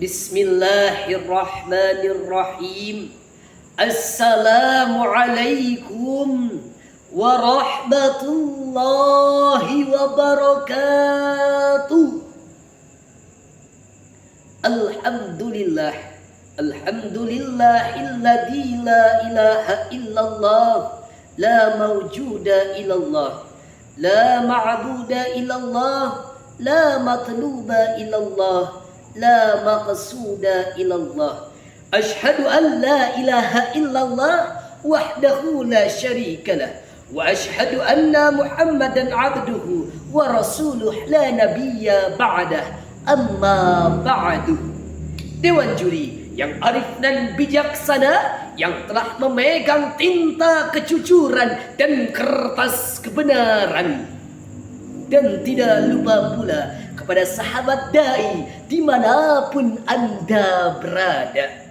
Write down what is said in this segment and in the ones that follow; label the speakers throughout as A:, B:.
A: Bismillahirrahmanirrahim. Assalamualaikum warahmatullahi wabarakatuh. Alhamdulillah, alhamdulillahilladzi la ilaha illallah, la mawjuda illallah, la ma'buda illallah, la matluba illallah, la maqsuda illallah. Ashhadu an la ilaha illallah wahdahu la syarika lah, wa ashhadu anna Muhammadan abduhu wa rasuluh la nabiyya ba'dah. Amma ba'du. Dewan juri yang arif dan bijaksana, yang telah memegang tinta kejujuran dan kertas kebenaran, dan tidak lupa pula kepada sahabat dai dimanapun Anda berada.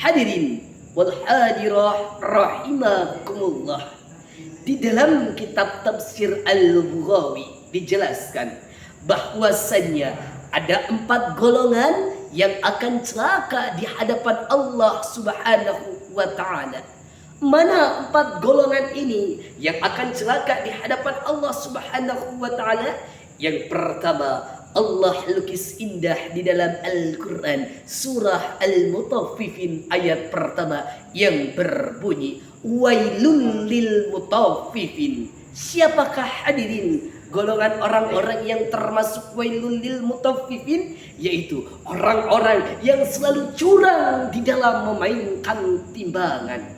A: Hadirin wal hadirah rahimakumullah. Di dalam kitab tafsir Al-Lughawi dijelaskan bahwasannya ada 4 golongan yang akan celaka di hadapan Allah Subhanahu wa ta'ala. Mana 4 golongan ini yang akan celaka di hadapan Allah Subhanahu wa ta'ala? Yang pertama, Allah lukis indah di dalam Al-Quran surah Al-Mutaffifin ayat pertama yang berbunyi wailun lil mutaffifin. Siapakah hadirin golongan orang-orang yang termasuk wailun lil mutaffifin? Yaitu orang-orang yang selalu curang di dalam memainkan timbangan.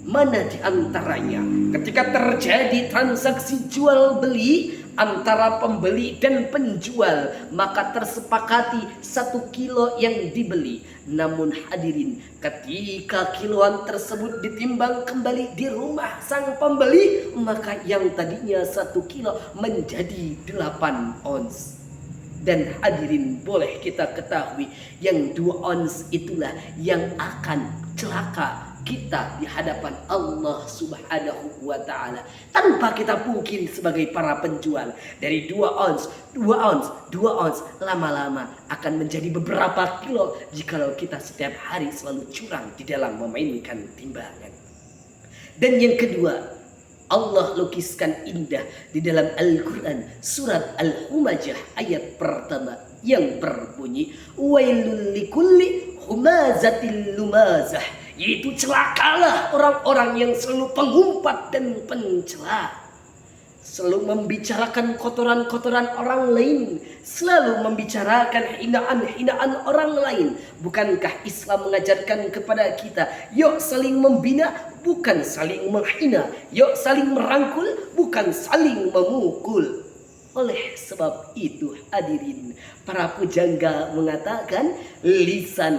A: Mana di antaranya ketika terjadi transaksi jual beli antara pembeli dan penjual, maka tersepakati 1 kilo yang dibeli. Namun hadirin, ketika kiloan tersebut ditimbang kembali di rumah sang pembeli, maka yang tadinya 1 kilo menjadi 8 ons. Dan hadirin, boleh kita ketahui yang 2 ons itulah yang akan celaka kita di hadapan Allah Subhanahu wa ta'ala. Tanpa kita mungkin sebagai para penjual, dari 2 ons lama-lama akan menjadi beberapa kilo jikalau kita setiap hari selalu curang di dalam memainkan timbangan. Dan yang kedua, Allah lukiskan indah di dalam Al-Quran surat Al-Humajah ayat pertama yang berbunyi wailul likulli humazatil lumazah, yaitu celakalah orang-orang yang selalu pengumpat dan pencela, selalu membicarakan kotoran-kotoran orang lain, selalu membicarakan hinaan-hinaan orang lain. Bukankah Islam mengajarkan kepada kita, yuk saling membina, bukan saling menghina, yuk saling merangkul, bukan saling memukul. Oleh sebab itu hadirin, para pujangga mengatakan lisan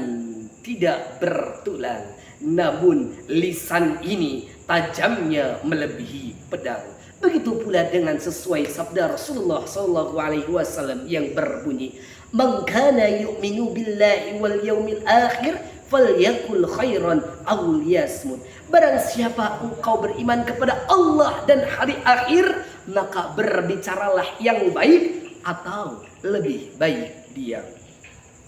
A: tidak bertulang, namun lisan ini tajamnya melebihi pedang. Begitu pula dengan sesuai sabda Rasulullah SAW yang berbunyi, "Man kana yu'minu billahi wal yaumil akhir falyakul khairan aw liyasmut." Barang siapa engkau beriman kepada Allah dan hari akhir, maka berbicaralah yang baik atau lebih baik diam.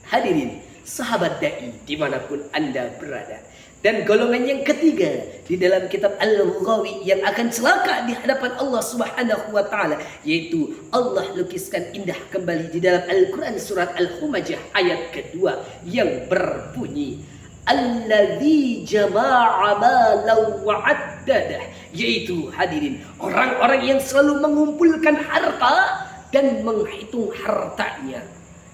A: Hadirin sahabat dai dimanapun Anda berada. Dan golongan yang ketiga di dalam kitab Al-Lughawi yang akan celaka di hadapan Allah Subhanahu wa ta'ala, yaitu Allah lukiskan indah kembali di dalam Al-Quran surat Al-Humajah ayat kedua yang berbunyi alladzi jama'a malan wa'addadah, yaitu hadirin orang-orang yang selalu mengumpulkan harta dan menghitung hartanya.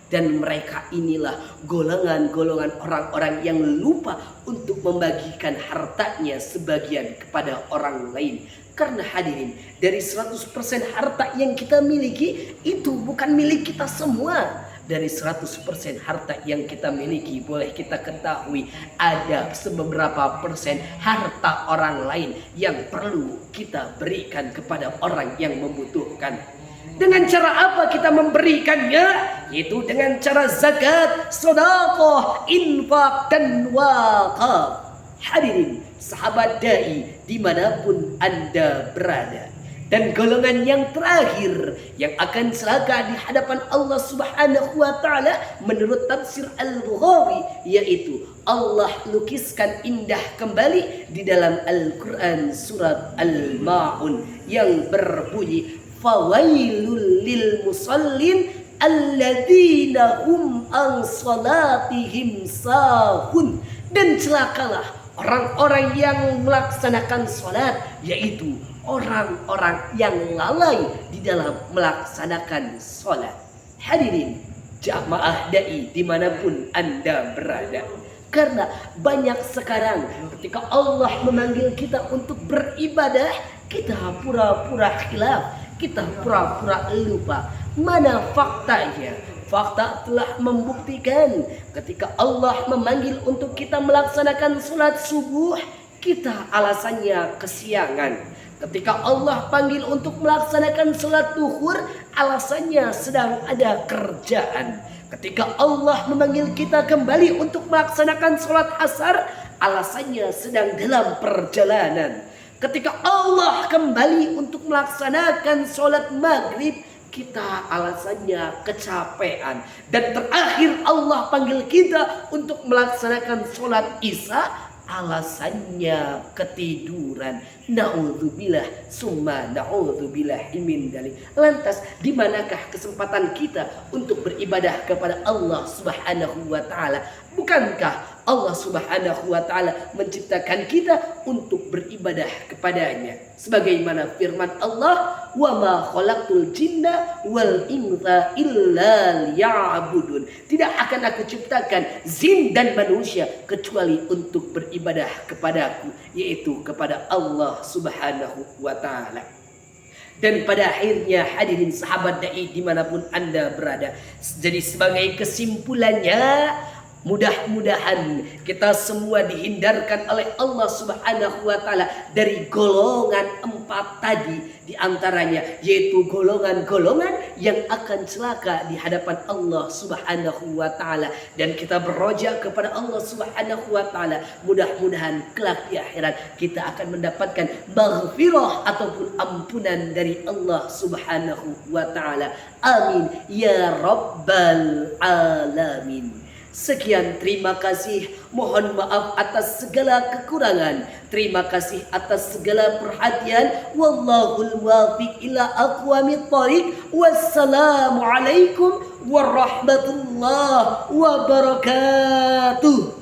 A: Dan mereka inilah golongan-golongan orang-orang yang lupa untuk membagikan hartanya sebagian kepada orang lain. Karena hadirin, dari 100% harta yang kita miliki itu bukan milik kita semua. Dari 100% harta yang kita miliki, boleh kita ketahui ada beberapa persen harta orang lain yang perlu kita berikan kepada orang yang membutuhkan. Dengan cara apa kita memberikannya? Yaitu dengan cara zakat, sedekah, infak, dan wakaf. Hadirin sahabat dai dimanapun Anda berada, Dan golongan yang terakhir yang akan celaka di hadapan Allah Subhanahu wa taala menurut tafsir Al-Bukhari, yaitu Allah lukiskan indah kembali di dalam Al-Qur'an surat Al-Maun yang berbunyi fawailul lil musallin alladzina hum an salatihim sahun. Dan celakalah orang-orang yang melaksanakan salat, yaitu orang-orang yang lalai di dalam melaksanakan sholat. Hadirin jamaah dai dimanapun Anda berada, karena banyak sekarang ketika Allah memanggil kita untuk beribadah, kita pura-pura khilaf, kita pura-pura lupa. Mana faktanya? Fakta telah membuktikan ketika Allah memanggil untuk kita melaksanakan sholat subuh, kita alasannya kesiangan. Ketika Allah panggil untuk melaksanakan sholat duhur, alasannya sedang ada kerjaan. Ketika Allah memanggil kita kembali untuk melaksanakan sholat asar, alasannya sedang dalam perjalanan. Ketika Allah kembali untuk melaksanakan sholat maghrib, kita alasannya kecapean. Dan terakhir Allah panggil kita untuk melaksanakan sholat isya, alasannya ketiduran. Na'udzubillah summa na'udzubillah min dzalik. Lantas di manakah kesempatan kita untuk beribadah kepada Allah Subhanahu wa taala? Bukankah Allah Subhanahu wa taala menciptakan kita untuk beribadah kepadanya? Sebagaimana firman Allah, "Wa ma khalaqtul jinna wal insa illa liya'budun." Tidak akan aku ciptakan jin dan manusia kecuali untuk beribadah kepadaku, yaitu kepada Allah Subhanahu wa ta'ala. Dan pada akhirnya hadirin sahabat dai dimanapun Anda berada, jadi sebagai kesimpulannya, mudah-mudahan kita semua dihindarkan oleh Allah Subhanahu wa taala dari golongan 4 tadi, di antaranya yaitu golongan-golongan yang akan celaka di hadapan Allah Subhanahu wa taala, dan kita beroja kepada Allah Subhanahu wa taala. Mudah-mudahan kelak di akhirat kita akan mendapatkan maghfirah ataupun ampunan dari Allah Subhanahu wa taala. Amin ya rabbal alamin. Sekian, terima kasih. Mohon maaf atas segala kekurangan. Terima kasih atas segala perhatian. Wallahul muwaffiq ila aqwamit thoriq. Wassalamualaikum warahmatullahi wabarakatuh.